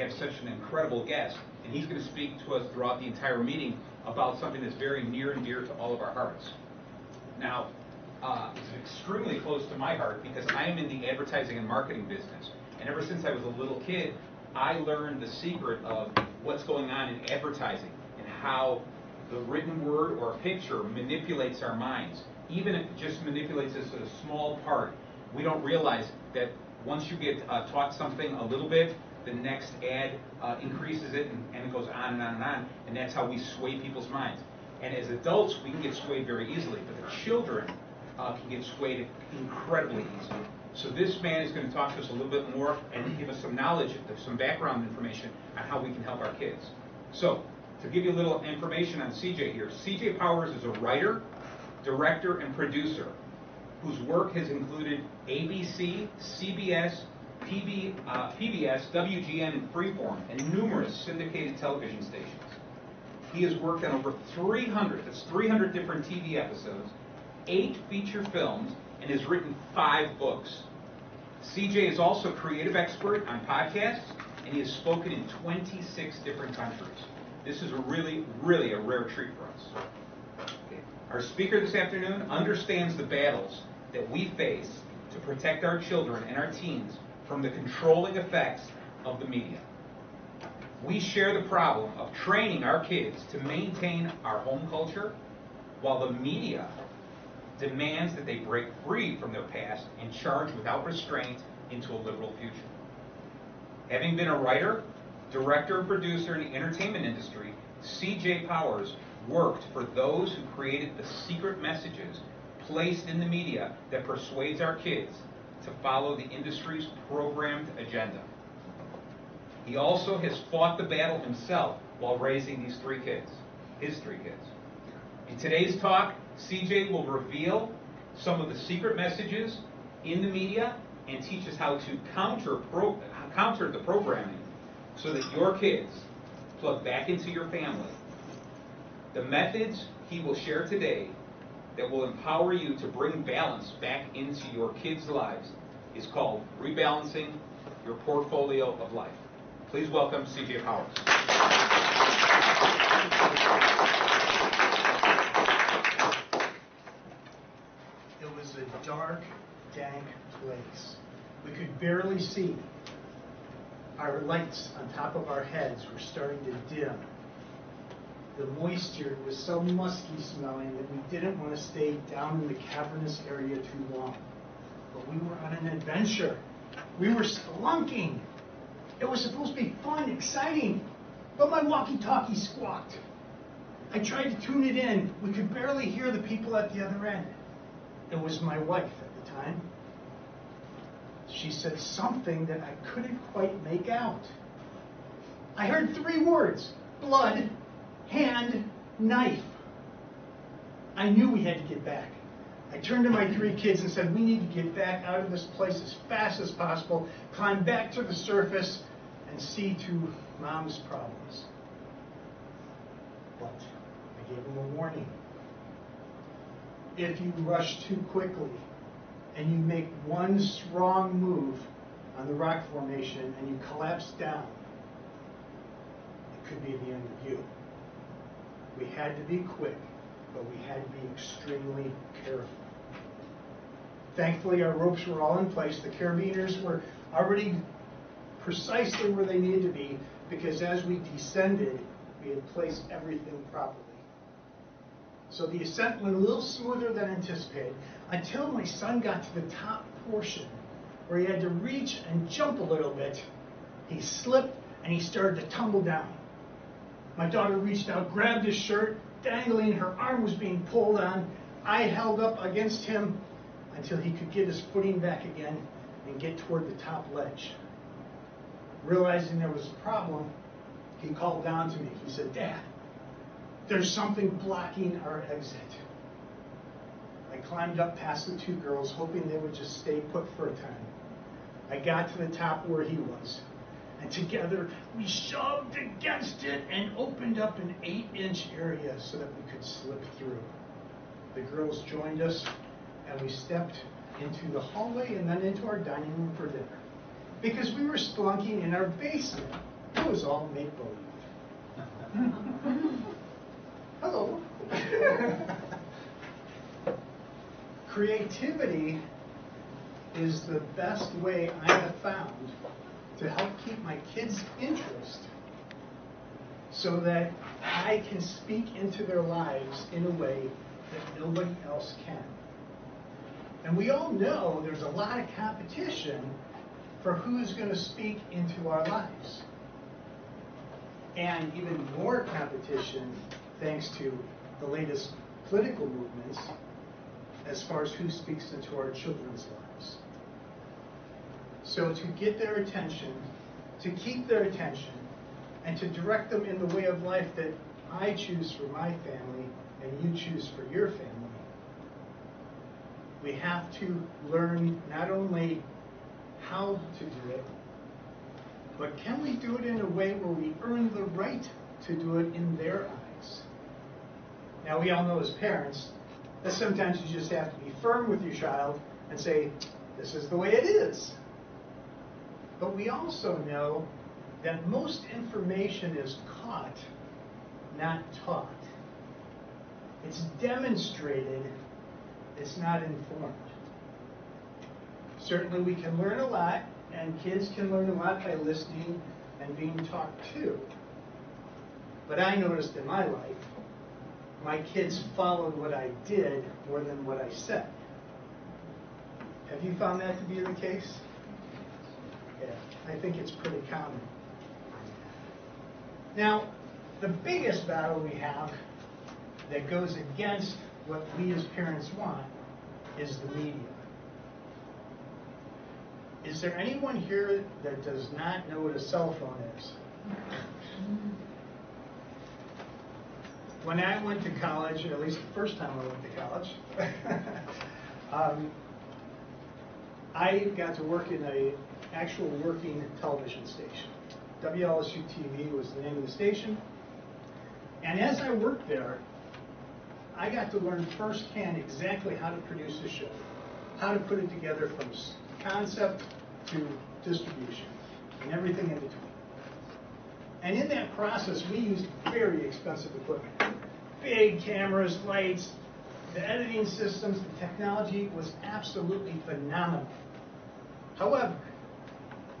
have such an incredible guest, and he's going to speak to us throughout the entire meeting about something that's very near and dear to all of our hearts. Now, it's extremely close to my heart because I am in the advertising and marketing business. And ever since I was a little kid, I learned the secret of what's going on in advertising and how the written word or a picture manipulates our minds. Even if it just manipulates us at a small part, we don't realize that once you get taught something a little bit, the next ad increases it, and it goes on and on and on, and that's how we sway people's minds. And as adults, we can get swayed very easily, but the children can get swayed incredibly easily. So this man is going to talk to us a little bit more and give us some knowledge, some background information on how we can help our kids. So, to give you a little information on CJ here, CJ Powers is a writer, director, and producer whose work has included ABC, CBS, PBS, WGN, and Freeform, and numerous syndicated television stations. He has worked on over 300 different TV episodes, 8 feature films, and has written 5 books. CJ is also a creative expert on podcasts, and he has spoken in 26 different countries. This is really a rare treat for us. Okay. Our speaker this afternoon understands the battles that we face to protect our children and our teens from the controlling effects of the media. We share the problem of training our kids to maintain our home culture while the media demands that they break free from their past and charge without restraint into a liberal future. Having been a writer, director, and producer in the entertainment industry, CJ Powers worked for those who created the secret messages placed in the media that persuades our kids to follow the industry's programmed agenda. He also has fought the battle himself while raising his 3 kids. In today's talk, CJ will reveal some of the secret messages in the media and teach us how to counter the programming so that your kids plug back into your family. The methods he will share today that will empower you to bring balance back into your kids' lives is called Rebalancing Your Portfolio of Life. Please welcome CJ Powers. It was a dark, dank place. We could barely see. Our lights on top of our heads were starting to dim. The moisture was so musky smelling that we didn't want to stay down in the cavernous area too long. But we were on an adventure. We were spelunking. It was supposed to be fun, exciting, but my walkie-talkie squawked. I tried to tune it in. We could barely hear the people at the other end. It was my wife at the time. She said something that I couldn't quite make out. I heard 3 words: blood, hand, knife. I knew we had to get back. I turned to my 3 kids and said, we need to get back out of this place as fast as possible, climb back to the surface, and see to Mom's problems. But I gave them a warning. If you rush too quickly and you make one strong move on the rock formation and you collapse down, it could be the end of you. We had to be quick, but we had to be extremely careful. Thankfully, our ropes were all in place. The carabiners were already precisely where they needed to be, because as we descended, we had placed everything properly. So the ascent went a little smoother than anticipated, until my son got to the top portion, where he had to reach and jump a little bit. He slipped and he started to tumble down. My daughter reached out, grabbed his shirt, dangling, her arm was being pulled on. I held up against him until he could get his footing back again and get toward the top ledge. Realizing there was a problem, he called down to me. He said, Dad, there's something blocking our exit. I climbed up past the 2 girls, hoping they would just stay put for a time. I got to the top where he was, and together we shoved against it and opened up an 8-inch area so that we could slip through. The girls joined us, and we stepped into the hallway and then into our dining room for dinner. Because we were spelunking in our basement. that was all make-believe. Hello. Creativity is the best way I have found to help keep my kids' interest so that I can speak into their lives in a way that nobody else can. And we all know there's a lot of competition for who's going to speak into our lives. And even more competition thanks to the latest political movements as far as who speaks into our children's lives. So to get their attention, to keep their attention, and to direct them in the way of life that I choose for my family and you choose for your family, we have to learn not only how to do it, but can we do it in a way where we earn the right to do it in their eyes? Now, we all know as parents that sometimes you just have to be firm with your child and say, this is the way it is. But we also know that most information is caught, not taught. It's demonstrated, it's not informed. Certainly we can learn a lot, and kids can learn a lot by listening and being talked to. But I noticed in my life, my kids followed what I did more than what I said. Have you found that to be the case? Yeah, I think it's pretty common. Now, the biggest battle we have that goes against what we as parents want is the media. Is there anyone here that does not know what a cell phone is? When I went to college, at least the first time I went to college, I got to work in an actual working television station. WLSU TV was the name of the station. And as I worked there, I got to learn firsthand exactly how to produce a show, how to put it together from concept to distribution, and everything in between. And in that process, we used very expensive equipment. Big cameras, lights, the editing systems, the technology was absolutely phenomenal. However,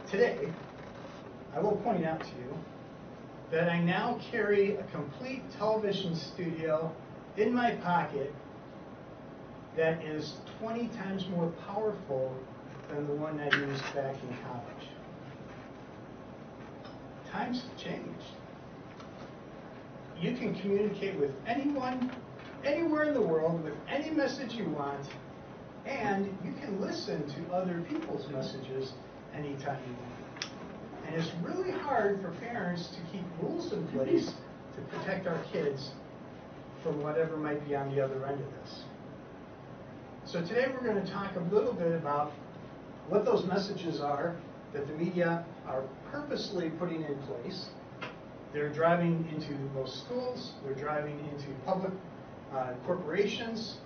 today, I will point out to you that I now carry a complete television studio in my pocket that is 20 times more powerful than the one I used back in college. Times have changed. You can communicate with anyone, anywhere in the world, with any message you want, and you can listen to other people's messages anytime you want. And it's really hard for parents to keep rules in place to protect our kids from whatever might be on the other end of this. So today we're going to talk a little bit about what those messages are that the media are purposely putting in place. They're driving into most schools, they're driving into public corporations,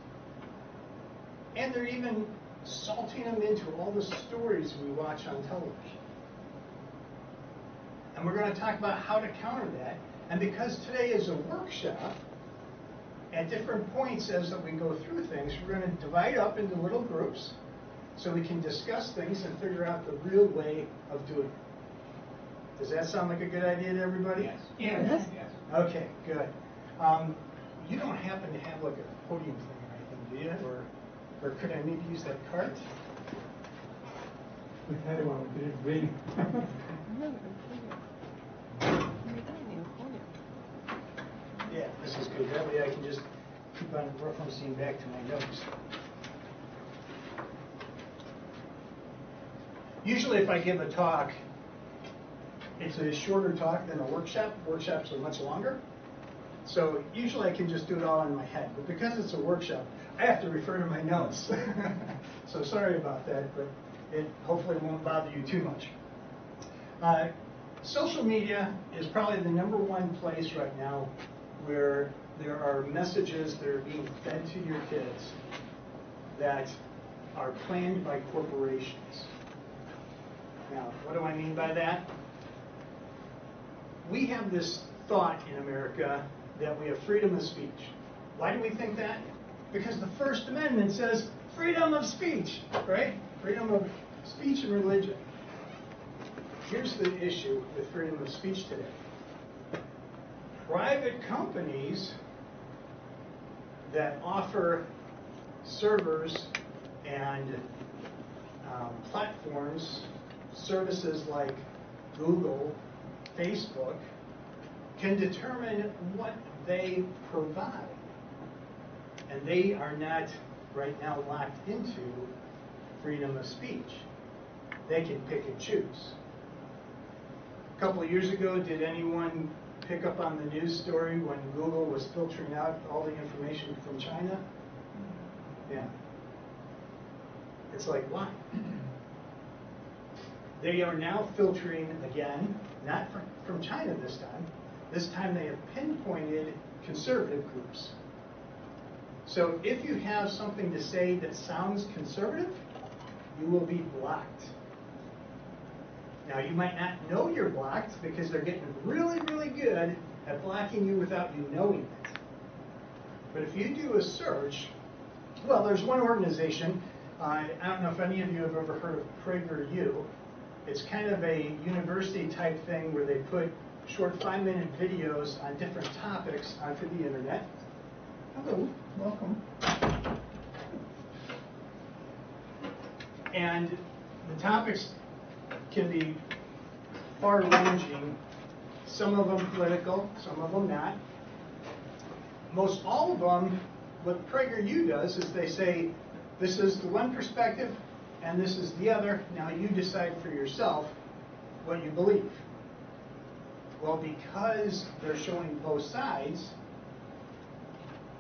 and they're even salting them into all the stories we watch on television. And we're going to talk about how to counter that. And because today is a workshop, at different points as we go through things, we're going to divide up into little groups so we can discuss things and figure out the real way of doing it. Does that sound like a good idea to everybody? Yes. Yes. Yes. Okay, good. You don't happen to have like a podium thing or anything, do you? Or could I maybe use that cart? We had one, we didn't bring. Yeah, this is good. That way I can just keep on referencing back to my notes. Usually if I give a talk, it's a shorter talk than a workshop. Workshops are much longer. So usually I can just do it all in my head. But because it's a workshop, I have to refer to my notes. So sorry about that, but it hopefully won't bother you too much. Social media is probably the #1 place right now where there are messages that are being fed to your kids that are planned by corporations. Now, what do I mean by that? we have this thought in America that we have freedom of speech. Why do we think that? Because the First Amendment says freedom of speech, right? Freedom of speech and religion. Here's the issue with freedom of speech today. Private companies that offer servers and platforms, services like Google, Facebook, can determine what they provide. And they are not right now locked into freedom of speech. They can pick and choose. A couple of years ago, did anyone pick up on the news story when Google was filtering out all the information from China? Yeah. It's like, why? They are now filtering again, not from China this time. This time they have pinpointed conservative groups. So if you have something to say that sounds conservative, you will be blocked. Now, you might not know you're blocked because they're getting really, really good at blocking you without you knowing it. But if you do a search, well, there's one organization, I don't know if any of you have ever heard of PragerU. It's kind of a university type thing where they put short 5-minute videos on different topics onto the internet. Hello, welcome. And the topics can be far-ranging, some of them political, some of them not. Most all of them, what PragerU does is they say, this is the one perspective and this is the other. Now you decide for yourself what you believe. Well, because they're showing both sides,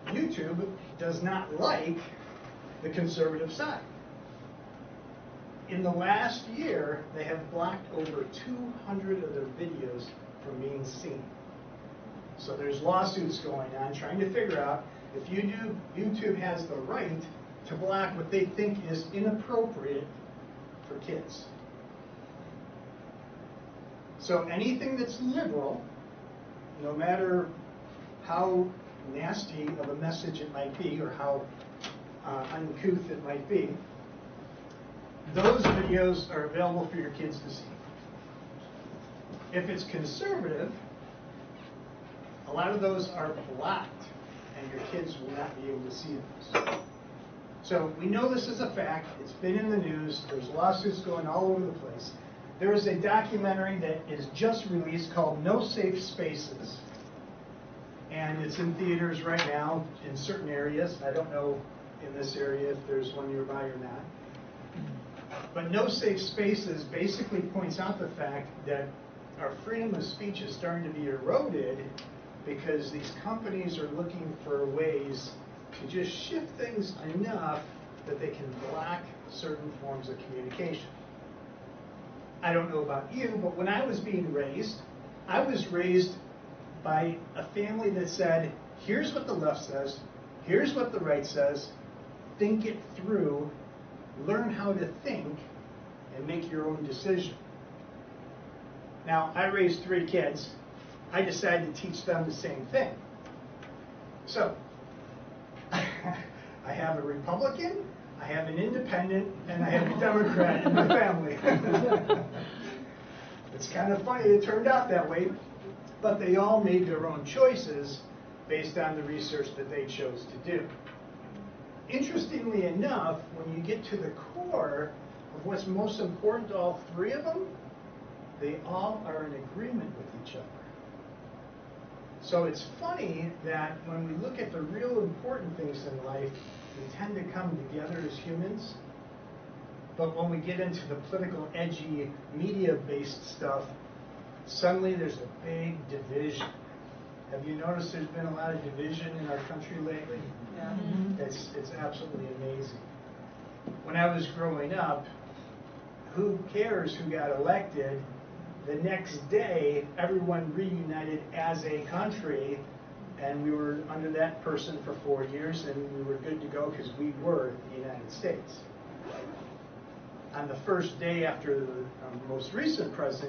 YouTube does not like the conservative side. In the last year, they have blocked over 200 of their videos from being seen. So there's lawsuits going on trying to figure out if YouTube has the right to block what they think is inappropriate for kids. So anything that's liberal, no matter how nasty of a message it might be or how uncouth it might be, those videos are available for your kids to see. If it's conservative, a lot of those are blocked and your kids will not be able to see those. So we know this is a fact. It's been in the news. There's lawsuits going all over the place. There is a documentary that is just released called No Safe Spaces. And it's in theaters right now in certain areas. I don't know in this area if there's one nearby or not. But No Safe Spaces basically points out the fact that our freedom of speech is starting to be eroded because these companies are looking for ways to just shift things enough that they can block certain forms of communication. I don't know about you, but when I was being raised, I was raised by a family that said, here's what the left says, here's what the right says, think it through, learn how to think, and make your own decision. Now, I raised 3 kids. I decided to teach them the same thing. So, I have a Republican, I have an independent, and I have a Democrat in my family. It's kind of funny it turned out that way, but they all made their own choices based on the research that they chose to do. Interestingly enough, when you get to the core of what's most important to all 3 of them, they all are in agreement with each other. So it's funny that when we look at the real important things in life, we tend to come together as humans. But when we get into the political, edgy, media-based stuff, suddenly there's a big division. Have you noticed there's been a lot of division in our country lately? Yeah. Mm-hmm. It's absolutely amazing. When I was growing up, who cares who got elected? The next day, everyone reunited as a country, and we were under that person for 4 years, and we were good to go because we were the United States. On the first day after the most recent president